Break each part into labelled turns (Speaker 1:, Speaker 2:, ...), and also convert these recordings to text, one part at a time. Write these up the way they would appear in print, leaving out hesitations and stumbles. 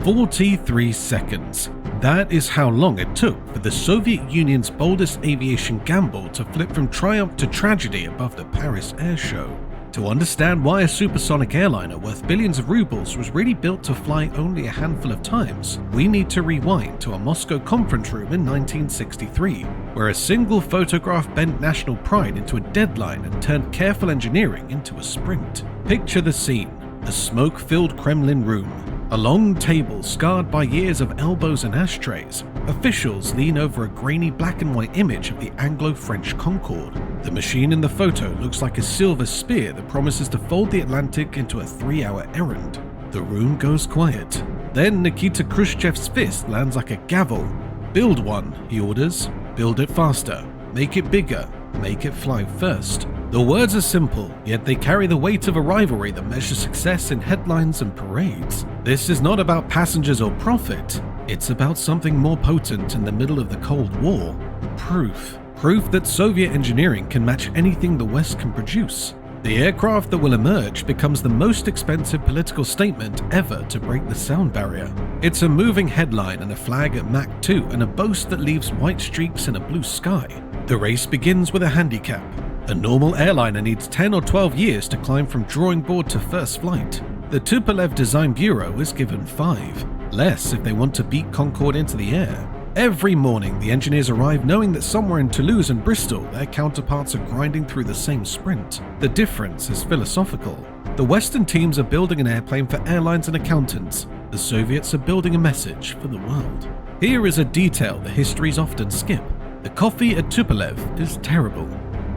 Speaker 1: 43 seconds. That is how long it took for the Soviet Union's boldest aviation gamble to flip from triumph to tragedy above the Paris Air Show. To understand why a supersonic airliner worth billions of rubles was really built to fly only a handful of times, we need to rewind to a Moscow conference room in 1963, where a single photograph bent national pride into a deadline and turned careful engineering into a sprint. Picture the scene: a smoke-filled Kremlin room, a long table scarred by years of elbows and ashtrays. Officials lean over a grainy black and white image of the Anglo-French Concorde. The machine in the photo looks like a silver spear that promises to fold the Atlantic into a 3-hour errand. The room goes quiet. Then Nikita Khrushchev's fist lands like a gavel. "Build one," he orders. "Build it faster. Make it bigger. Make it fly first." The words are simple, yet they carry the weight of a rivalry that measures success in headlines and parades. This is not about passengers or profit. It's about something more potent in the middle of the Cold War. Proof. Proof that Soviet engineering can match anything the West can produce. The aircraft that will emerge becomes the most expensive political statement ever to break the sound barrier. It's a moving headline and a flag at Mach 2 and a boast that leaves white streaks in a blue sky. The race begins with a handicap. A normal airliner needs 10 or 12 years to climb from drawing board to first flight. The Tupolev Design Bureau is given 5, less if they want to beat Concorde into the air. Every morning, the engineers arrive knowing that somewhere in Toulouse and Bristol, their counterparts are grinding through the same sprint. The difference is philosophical. The Western teams are building an airplane for airlines and accountants. The Soviets are building a message for the world. Here is a detail the histories often skip. The coffee at Tupolev is terrible.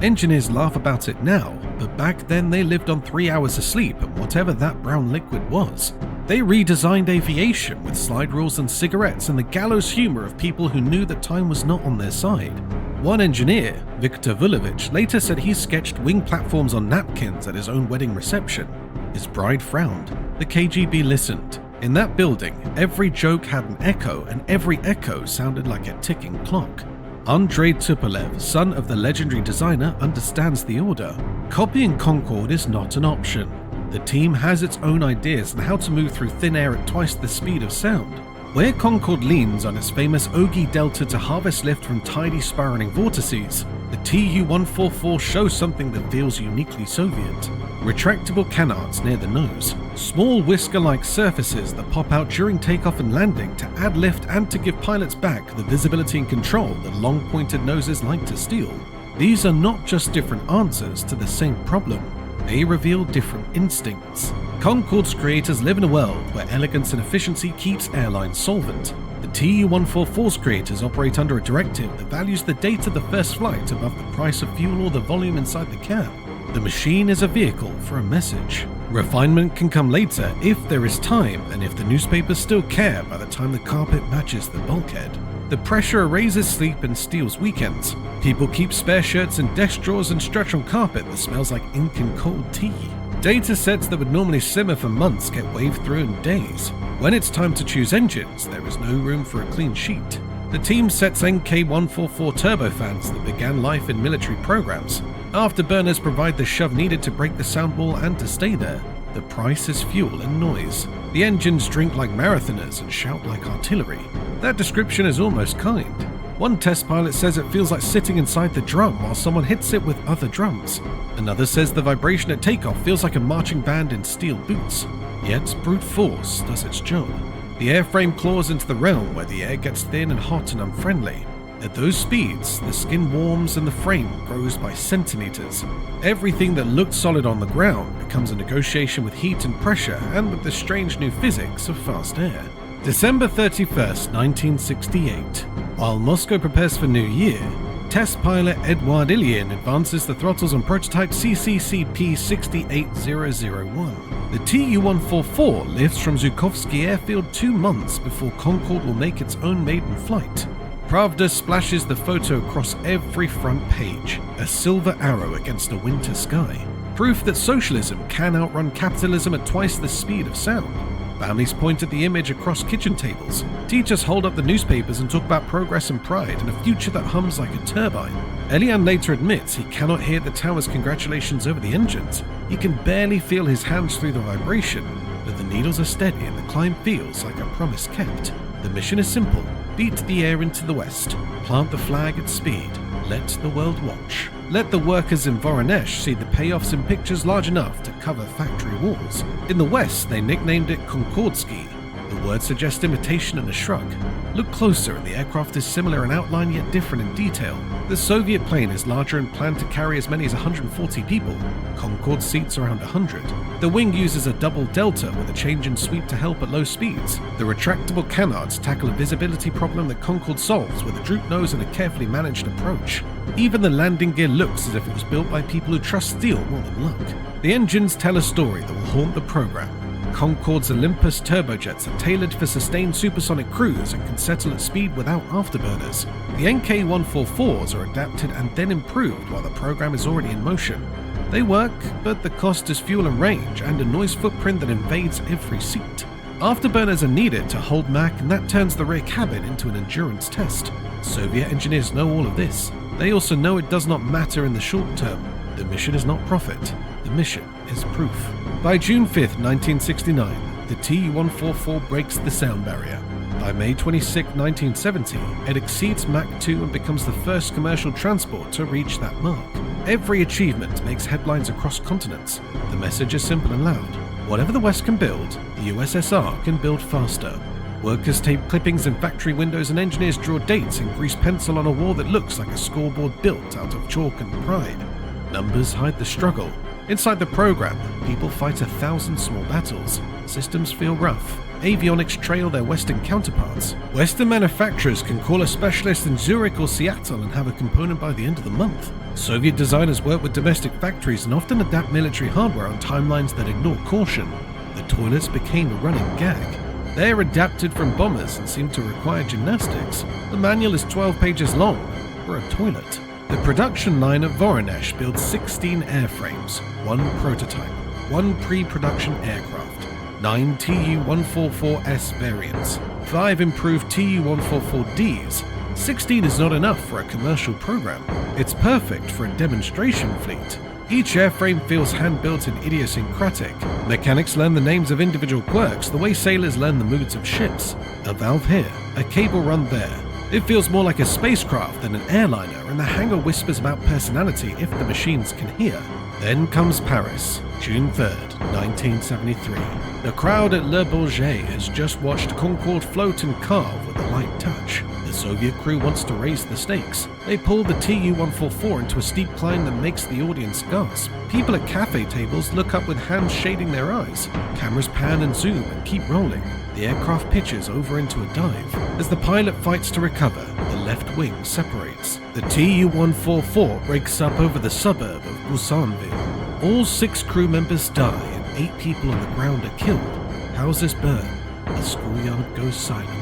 Speaker 1: Engineers laugh about it now, but back then they lived on 3 hours of sleep and whatever that brown liquid was. They redesigned aviation with slide rules and cigarettes and the gallows humor of people who knew that time was not on their side. One engineer, Viktor Vulovich, later said he sketched wing platforms on napkins at his own wedding reception. His bride frowned. The KGB listened. In that building, every joke had an echo and every echo sounded like a ticking clock. Andrei Tupolev, son of the legendary designer, understands the order. Copying Concorde is not an option. The team has its own ideas on how to move through thin air at twice the speed of sound. Where Concorde leans on its famous Ogi delta to harvest lift from tidy spiraling vortices, the Tu-144 shows something that feels uniquely Soviet. Retractable canards near the nose, small whisker-like surfaces that pop out during takeoff and landing to add lift and to give pilots back the visibility and control that long-pointed noses like to steal. These are not just different answers to the same problem. They reveal different instincts. Concorde's creators live in a world where elegance and efficiency keeps airlines solvent. The Tu-144's creators operate under a directive that values the date of the first flight above the price of fuel or the volume inside the cab. The machine is a vehicle for a message. Refinement can come later if there is time and if the newspapers still care by the time the carpet matches the bulkhead. The pressure erases sleep and steals weekends. People keep spare shirts in desk drawers and stretch on carpet that smells like ink and cold tea. Data sets that would normally simmer for months get waved through in days. When it's time to choose engines, there is no room for a clean sheet. The team sets NK-144 turbofans that began life in military programs. Afterburners provide the shove needed to break the sound wall and to stay there. The price is fuel and noise. The engines drink like marathoners and shout like artillery. That description is almost kind. One test pilot says it feels like sitting inside the drum while someone hits it with other drums. Another says the vibration at takeoff feels like a marching band in steel boots. Yet brute force does its job. The airframe claws into the realm where the air gets thin and hot and unfriendly. At those speeds, the skin warms and the frame grows by centimeters. Everything that looked solid on the ground becomes a negotiation with heat and pressure and with the strange new physics of fast air. December 31st, 1968. While Moscow prepares for New Year, test pilot Eduard Ilyin advances the throttles on prototype CCCP-68001. The Tu-144 lifts from Zhukovsky Airfield 2 months before Concorde will make its own maiden flight. Pravda splashes the photo across every front page, a silver arrow against a winter sky. Proof that socialism can outrun capitalism at twice the speed of sound. Families point at the image across kitchen tables. Teachers hold up the newspapers and talk about progress and pride and a future that hums like a turbine. Elian later admits he cannot hear the tower's congratulations over the engines. He can barely feel his hands through the vibration, but the needles are steady and the climb feels like a promise kept. The mission is simple: beat the air into the west, plant the flag at speed, let the world watch. Let the workers in Voronezh see the payoffs in pictures large enough to cover factory walls. In the west, they nicknamed it Concorde. The word suggests imitation and a shrug. Look closer and the aircraft is similar in outline yet different in detail. The Soviet plane is larger and planned to carry as many as 140 people. Concorde seats around 100. The wing uses a double delta with a change in sweep to help at low speeds. The retractable canards tackle a visibility problem that Concorde solves with a droop nose and a carefully managed approach. Even the landing gear looks as if it was built by people who trust steel more than luck. The engines tell a story that will haunt the program. Concorde's Olympus turbojets are tailored for sustained supersonic cruise and can settle at speed without afterburners. The NK-144s are adapted and then improved while the program is already in motion. They work, but the cost is fuel and range and a noise footprint that invades every seat. Afterburners are needed to hold Mach, and that turns the rear cabin into an endurance test. Soviet engineers know all of this. They also know it does not matter in the short term. The mission is not profit. The mission is proof. By June 5, 1969, the Tu-144 breaks the sound barrier. By May 26, 1970, it exceeds Mach 2 and becomes the first commercial transport to reach that mark. Every achievement makes headlines across continents. The message is simple and loud. Whatever the West can build, the USSR can build faster. Workers tape clippings in factory windows and engineers draw dates in grease pencil on a wall that looks like a scoreboard built out of chalk and pride. Numbers hide the struggle. Inside the program, people fight 1,000 small battles. Systems feel rough. Avionics trail their Western counterparts. Western manufacturers can call a specialist in Zurich or Seattle and have a component by the end of the month. Soviet designers work with domestic factories and often adapt military hardware on timelines that ignore caution. The toilets became a running gag. They are adapted from bombers and seem to require gymnastics. The manual is 12 pages long for a toilet. The production line at Voronezh builds 16 airframes, 1 prototype, 1 pre-production aircraft, 9 Tu-144S variants, 5 improved Tu-144Ds. 16 is not enough for a commercial program. It's perfect for a demonstration fleet. Each airframe feels hand-built and idiosyncratic. Mechanics learn the names of individual quirks the way sailors learn the moods of ships. A valve here, a cable run there. It feels more like a spacecraft than an airliner, and the hangar whispers about personality if the machines can hear. Then comes Paris, June 3rd, 1973. The crowd at Le Bourget has just watched Concorde float and carve with a light touch. The Soviet crew wants to raise the stakes. They pull the Tu-144 into a steep climb that makes the audience gasp. People at cafe tables look up with hands shading their eyes. Cameras pan and zoom and keep rolling. The aircraft pitches over into a dive. As the pilot fights to recover, the left wing separates. The Tu-144 breaks up over the suburb of Busanville. All 6 crew members die and 8 people on the ground are killed. Houses burn. The schoolyard goes silent.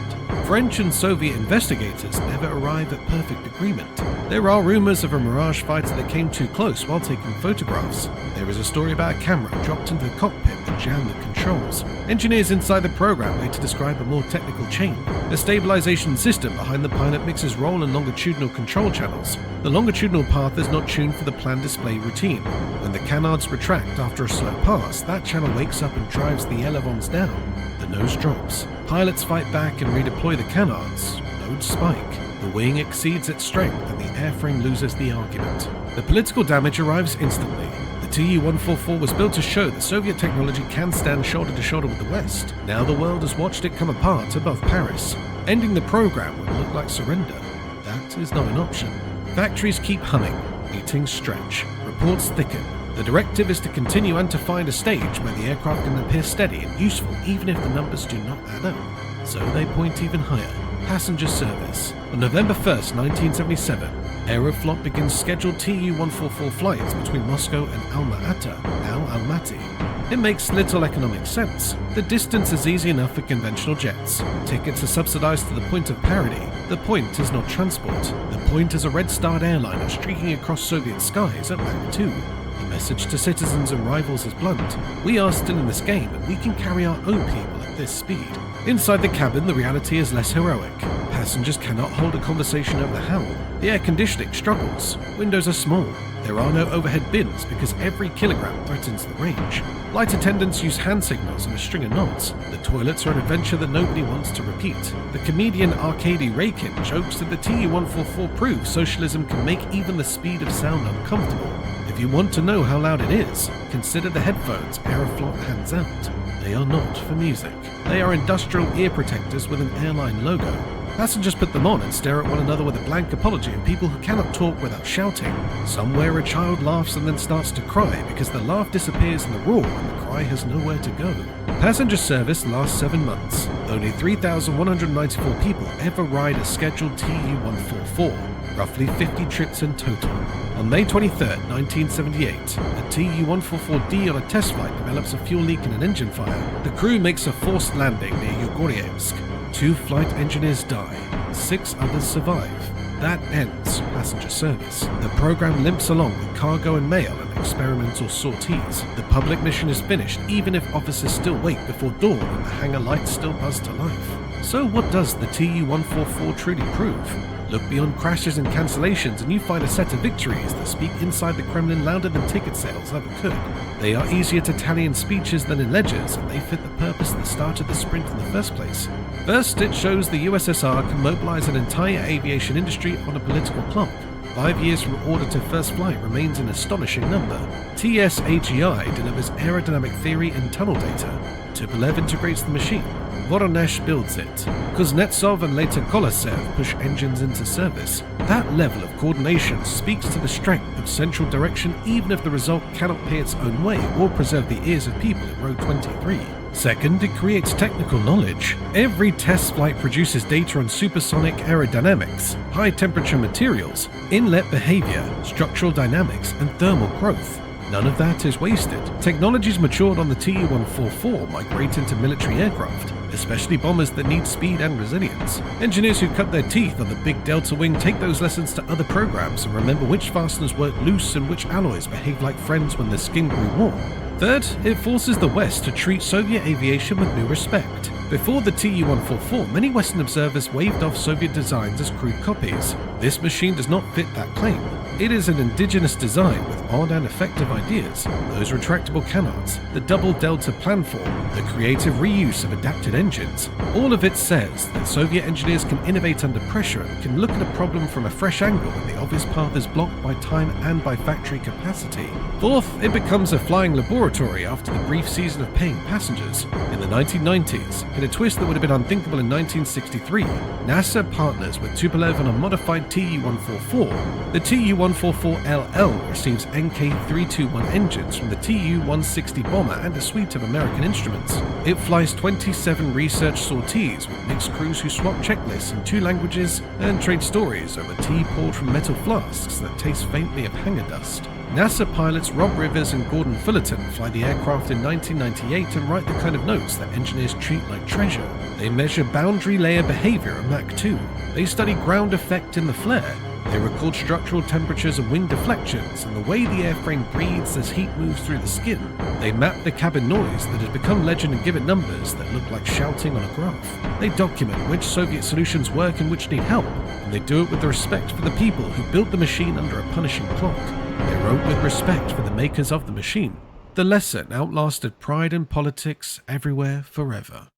Speaker 1: French and Soviet investigators never arrive at perfect agreement. There are rumors of a Mirage fighter that came too close while taking photographs. There is a story about a camera dropped into the cockpit that jammed the controls. Engineers inside the program later describe a more technical chain. The stabilization system behind the pilot mixes roll and longitudinal control channels. The longitudinal path is not tuned for the planned display routine. When the canards retract after a slow pass, that channel wakes up and drives the elevons down. The nose drops. Pilots fight back and redeploy the canards. Loads spike. The wing exceeds its strength and the airframe loses the argument. The political damage arrives instantly. The Tu-144 was built to show that Soviet technology can stand shoulder to shoulder with the West. Now the world has watched it come apart above Paris. Ending the program would look like surrender. That is not an option. Factories keep humming. Meetings stretch. Reports thicken. The directive is to continue and to find a stage where the aircraft can appear steady and useful even if the numbers do not add up. So they point even higher. Passenger service. On November 1st, 1977, Aeroflot begins scheduled Tu-144 flights between Moscow and Alma-Ata, now Almaty. It makes little economic sense. The distance is easy enough for conventional jets. Tickets are subsidized to the point of parity. The point is not transport. The point is a red-starred airliner streaking across Soviet skies at Mach 2. The message to citizens and rivals is blunt. We are still in this game and we can carry our own people at this speed. Inside the cabin, the reality is less heroic. Passengers cannot hold a conversation over the helm. The air conditioning struggles. Windows are small. There are no overhead bins because every kilogram threatens the range. Flight attendants use hand signals and a string of nods. The toilets are an adventure that nobody wants to repeat. The comedian Arkady Raykin jokes that the Tu-144 proves socialism can make even the speed of sound uncomfortable. If you want to know how loud it is, consider the headphones Aeroflot hands out. They are not for music. They are industrial ear protectors with an airline logo. Passengers put them on and stare at one another with a blank apology of people who cannot talk without shouting. Somewhere a child laughs and then starts to cry because the laugh disappears in the roar and the cry has nowhere to go. Passenger service lasts 7 months. Only 3,194 people ever ride a scheduled Tu-144, roughly 50 trips in total. On May 23, 1978, a Tu-144D on a test flight develops a fuel leak and an engine fire. The crew makes a forced landing near Bourget. 2 flight engineers die, 6 others survive. That ends passenger service. The program limps along with cargo and mail and experimental sorties. The public mission is finished even if officers still wake before dawn and the hangar lights still buzz to life. So what does the Tu-144 truly prove? Look beyond crashes and cancellations and you find a set of victories that speak inside the Kremlin louder than ticket sales ever could. They are easier to tally in speeches than in ledgers, and they fit the purpose that started the sprint in the first place. First, it shows the USSR can mobilize an entire aviation industry on a political clock. 5 years from order to first flight remains an astonishing number. TSAGI delivers aerodynamic theory and tunnel data. Tupolev integrates the machine. Voronezh builds it. Kuznetsov and later Kolosev push engines into service. That level of coordination speaks to the strength of central direction even if the result cannot pay its own way or preserve the ears of people in row 23. Second, it creates technical knowledge. Every test flight produces data on supersonic aerodynamics, high-temperature materials, inlet behavior, structural dynamics, and thermal growth. None of that is wasted. Technologies matured on the Tu-144 migrate into military aircraft, especially bombers that need speed and resilience. Engineers who cut their teeth on the big Delta Wing take those lessons to other programs and remember which fasteners work loose and which alloys behave like friends when their skin grew warm. Third, it forces the West to treat Soviet aviation with new respect. Before the Tu-144, many Western observers waved off Soviet designs as crude copies. This machine does not fit that claim. It is an indigenous design with odd and effective ideas, those retractable canards, the double delta planform, the creative reuse of adapted engines. All of it says that Soviet engineers can innovate under pressure and can look at a problem from a fresh angle when the obvious path is blocked by time and by factory capacity. Fourth, it becomes a flying laboratory after the brief season of paying passengers. In the 1990s, in a twist that would have been unthinkable in 1963, NASA partners with Tupolev on a modified Tu-144. The Tu-144LL receives NK-321 engines from the Tu-160 bomber and a suite of American instruments. It flies 27 research sorties with mixed crews who swap checklists in 2 languages and trade stories over tea poured from metal flasks that taste faintly of hangar dust. NASA pilots Rob Rivers and Gordon Fullerton fly the aircraft in 1998 and write the kind of notes that engineers treat like treasure. They measure boundary layer behavior at Mach 2. They study ground effect in the flare. They record structural temperatures and wing deflections and the way the airframe breathes as heat moves through the skin. They map the cabin noise that has become legend and give it numbers that look like shouting on a graph. They document which Soviet solutions work and which need help, and they do it with the respect for the people who built the machine under a punishing clock. They wrote with respect for the makers of the machine. The lesson outlasted pride and politics everywhere forever.